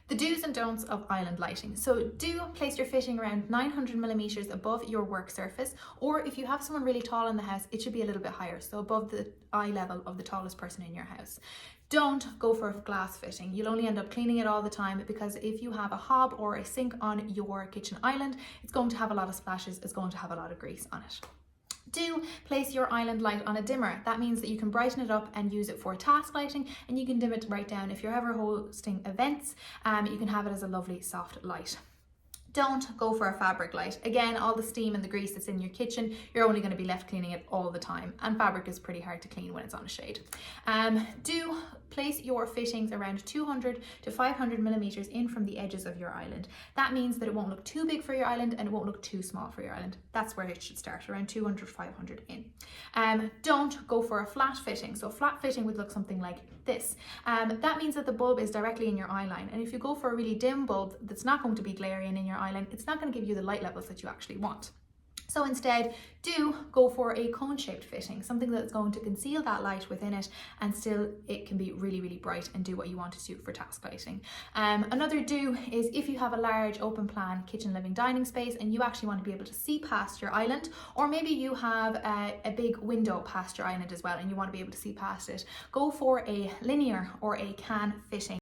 The do's and don'ts of island lighting. So do place your fitting around 900 millimeters above your work surface, or if you have someone really tall in the house, it should be a little bit higher, so above the eye level of the tallest person in your house. Don't go for a glass fitting. You'll only end up cleaning it all the time, because if you have a hob or a sink on your kitchen island, it's going to have a lot of splashes, it's going to have a lot of grease on it. Do place your island light on a dimmer. That means that you can brighten it up and use it for task lighting, and you can dim it right down. If you're ever hosting events, you can have it as a lovely soft light. Don't go for a fabric light. Again, all the steam and the grease that's in your kitchen, you're only going to be left cleaning it all the time, and fabric is pretty hard to clean when it's on a shade. Do place your fittings around 200 to 500 millimeters in from the edges of your island. That means that it won't look too big for your island and it won't look too small for your island. That's where it should start, around 200, 500 in. Don't go for a flat fitting. So a flat fitting would look something like this. That means that the bulb is directly in your eye line, and if you go for a really dim bulb that's not going to be glaring in your eye line, it's not going to give you the light levels that you actually want. So instead, do go for a cone-shaped fitting, something that's going to conceal that light within it, and still it can be really, really bright and do what you want it to for task lighting. Another do is if you have a large open plan kitchen, living, dining space and you actually want to be able to see past your island, or maybe you have a big window past your island as well and you want to be able to see past it, go for a linear or a can fitting.